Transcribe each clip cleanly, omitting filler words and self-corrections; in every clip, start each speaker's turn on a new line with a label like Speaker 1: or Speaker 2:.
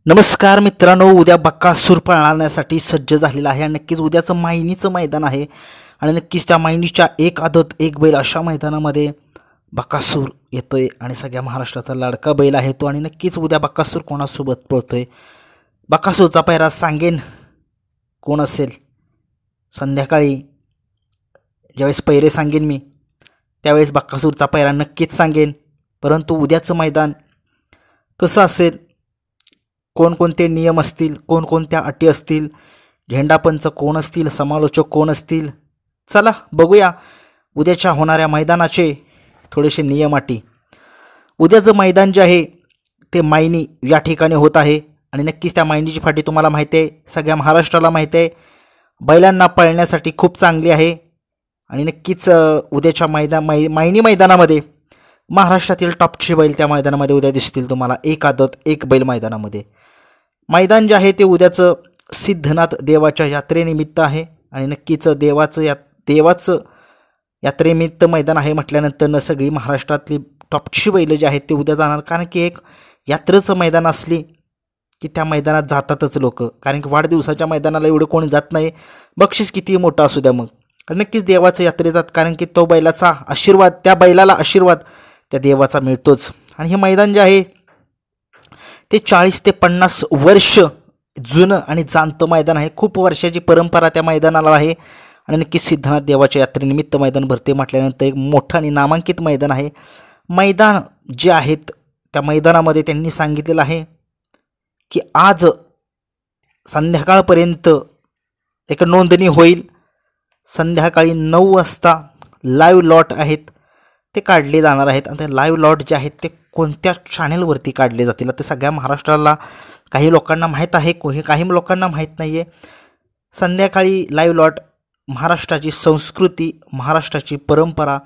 Speaker 1: नमस्कार मित्रांनो, उद्या बकासूर पळण्यासाठी सज्ज झालेला आहे आणि नक्कीच उद्याचं मायनीचं मैदान आहे आणि नक्कीच त्या मायनीच्या एक आदत एक बैल अशा मैदानामध्ये बकासूर येतोय आणि सगळ्या महाराष्ट्राचा लाडका बैल आहे तो। आणि नक्कीच उद्या बकासूर कोणासोबत पळतोय, बकासूरचा पायरा सांगेन कोण असेल संध्याकाळी ज्यावेळेस पैरे सांगेन मी त्यावेळेस बकासूरचा पायरा नक्कीच सांगेन। परंतु उद्याचं मैदान कसं असेल, कोणकोणते नियम असतील, कोणकोणत्या अटी असतील, झेंडापंच कोण असतील, समालोचक कोण असतील, चला बघूया उद्याच्या होणाऱ्या मैदानाचे थोडेसे नियम अटी। उद्याचं मैदान जे आहे ते मायनी या ठिकाणी होत आहे आणि नक्कीच त्या मायनीची फाटी तुम्हाला माहिती आहे, सगळ्या महाराष्ट्राला माहिती आहे, बैलांना पळण्यासाठी खूप चांगली आहे। आणि नक्कीच उद्याच्या मायनी मैदानामध्ये महाराष्ट्रातील टॉपचे बैल त्या मैदानामध्ये उद्या दिसतील तुम्हाला, एक आदत एक बैल मैदानामध्ये। मैदान जे आहे ते उद्याचं सिद्धनाथ देवाच्या यात्रेनिमित्त आहे आणि नक्कीच देवाचं यात्रेनिमित्त मैदान आहे म्हटल्यानंतर सगळी महाराष्ट्रातली टॉपची बैल जे आहेत ते उद्या जाणार, कारण की एक यात्रेचं मैदान असली की त्या मैदानात जातातच लोक, कारण की वाढदिवसाच्या मैदानाला एवढं कोणी जात नाही, बक्षीस किती मोठं असू द्या मग, नक्कीच देवाचं यात्रे जात, कारण की तो बैलाचा आशीर्वाद, त्या बैलाला आशीर्वाद त्या देवाचा मिळतोच। आणि हे मैदान जे आहे ते 40 ते 50 वर्ष जुनं आणि जाणतं मैदान आहे, खूप वर्षाची परंपरा त्या मैदानाला आहे आणि नक्कीच सिद्धनाथ देवाच्या यात्रेनिमित्त मैदान भरते म्हटल्यानंतर एक मोठं आणि नामांकित मैदान आहे। मैदान जे आहेत त्या मैदानामध्ये त्यांनी सांगितलेलं आहे की आज संध्याकाळपर्यंत एक नोंदणी होईल, संध्याकाळी 9 वाजता लाईव्ह लॉट आहेत ते काढले जाणार आहेत आणि ते लाईव्ह लॉट जे आहेत ते कोणत्या चॅनलवरती काढले जातील ते सगळ्या महाराष्ट्राला, काही लोकांना माहीत आहे, काही लोकांना माहीत नाही आहे। संध्याकाळी लाईव्ह लॉट महाराष्ट्राची संस्कृती, महाराष्ट्राची परंपरा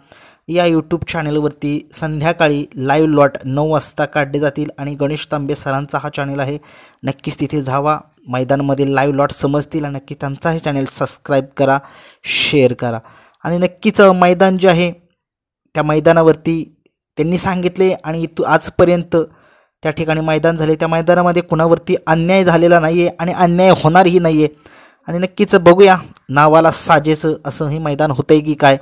Speaker 1: या यूट्यूब चॅनलवरती संध्याकाळी लाईव्ह लॉट 9 वाजता काढले जातील आणि गणेश तांबे सरांचा हा चॅनल आहे, नक्कीच तिथे जावा, मैदानामध्ये लाईव्ह लॉट समजतील आणि नक्की त्यांचा हे चॅनल सबस्क्राईब करा, शेअर करा। आणि नक्कीच मैदान जे आहे त्या मैदानावरती त्यांनी सांगितले आणि आजपर्यंत त्या ठिकाणी मैदान झाले, त्या मैदानामध्ये कुणावरती अन्याय झालेला नाही आहे आणि अन्याय होणारही नाही आहे। आणि नक्कीच बघूया नावाला साजेचं असं हे मैदान होतं आहे की काय।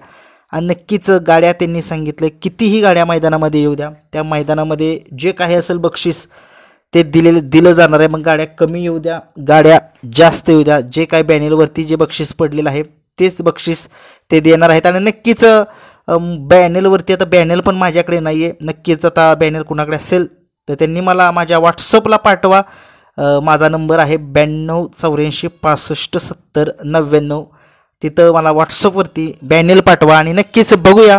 Speaker 1: आणि नक्कीच गाड्या त्यांनी सांगितले कितीही गाड्या मैदानामध्ये येऊ द्या, त्या मैदानामध्ये जे काही असेल बक्षीस ते दिलं जाणार आहे, मग गाड्या कमी येऊ द्या, गाड्या जास्त येऊ द्या, जे काय बॅनरवरती जे बक्षीस पडलेलं आहे तेच बक्षीस ते देणार आहेत। आणि नक्कीच बॅनरवरती आता बॅनर पण माझ्याकडे नाही आहे, नक्कीच आता बॅनर कुणाकडे असेल तर त्यांनी मला माझ्या व्हॉट्सअपला पाठवा, माझा नंबर आहे 92 84 65 70 99, तिथं मला व्हॉट्सअपवरती बॅनर पाठवा। आणि नक्कीच बघूया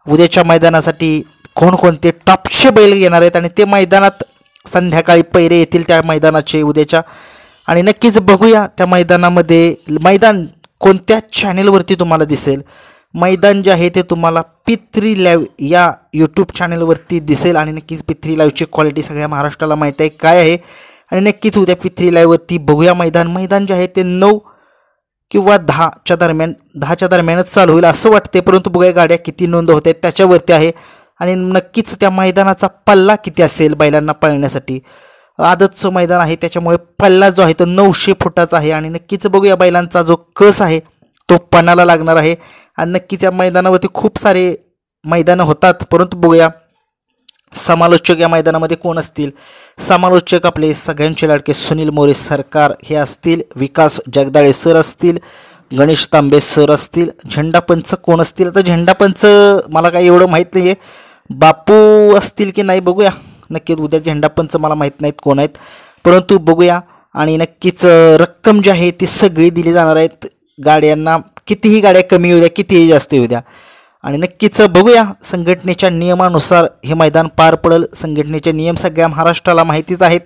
Speaker 1: उद्याच्या मैदानासाठी कोणकोणते टॉपचे बैल येणार आहेत आणि ते मैदानात संध्याकाळी पैरे येतील त्या मैदानाचे उद्याच्या। आणि नक्कीच बघूया त्या मैदानामध्ये मैदान कोणत्या चॅनलवरती तुम्हाला दिसेल, मैदान जे आहे ते तुम्हाला P3 लाईव्ह या यूट्यूब चॅनलवरती दिसेल आणि नक्कीच P3 लाईव्हची क्वालिटी सगळ्या महाराष्ट्राला माहीत आहे काय आहे। आणि नक्कीच उद्या P3 लाईव्हवरती बघूया मैदान जे आहे ते 9 किंवा 10च्या दरम्यानच चालू होईल असं वाटते, परंतु बघूया गाड्या किती नोंद होत आहेत त्याच्यावरती आहे। आणि नक्कीच त्या मैदानाचा पल्ला किती असेल बैलांना पळण्यासाठी, आदतचं मैदान आहे त्याच्यामुळे पल्ला जो आहे तो 900 फुटाचा आहे आणि नक्कीच बघूया बैलांचा जो कस आहे तो पणाला लागणार आहे। आणि नक्कीच या मैदानावरती खूप सारे मैदानं होतात, परंतु बघूया समालोचक या मैदानामध्ये कोण असतील। समालोचक आपले सगळ्यांचे लाडके सुनील मोरे सरकार हे असतील, विकास जगदाळे सर असतील, गणेश तांबे सर असतील, झेंडापंच कोण असतील, आता झेंडापंच मला काही एवढं माहीत नाही आहे, बापू असतील की नाही बघूया, नक्कीच उद्या झेंडापंच मला माहीत नाहीत कोण आहेत, परंतु बघूया। आणि नक्कीच रक्कम जी आहे ती सगळी दिली जाणार आहेत गाड्यांना, कितीही गाड्या कमी येऊ द्या कितीही जास्त येऊ द्या। आणि नक्कीच बघूया संघटनेच्या नियमानुसार हे मैदान पार पडेल, संघटनेचे नियम सगळ्या महाराष्ट्राला माहितीच आहेत,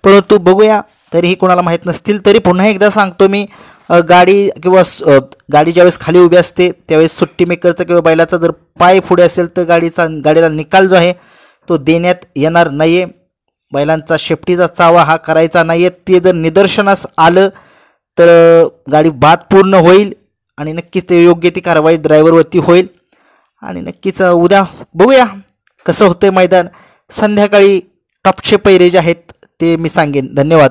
Speaker 1: परंतु बघूया तरीही कोणाला माहीत नसतील तरी पुन्हा एकदा सांगतो मी, गाडी ज्यावेळेस खाली उभी असते त्यावेळेस सुट्टी मेकरचा किंवा बैलाचा जर पाय पुढे असेल तर गाडीला निकाल जो आहे तो देण्यात येणार नाही आहे, बैलांचा शेपटीचा चावा हा करायचा नाही आहे, ते जर निदर्शनास आलं तर गाडी बाद पूर्ण होईल आणि नक्कीच ते योग्य ती कारवाई ड्रायव्हरवरती होईल। आणि नक्कीच उद्या बघूया कसं होतंय मैदान, संध्याकाळी टॉपचे पैरे जे आहेत ते मी सांगेन. धन्यवाद.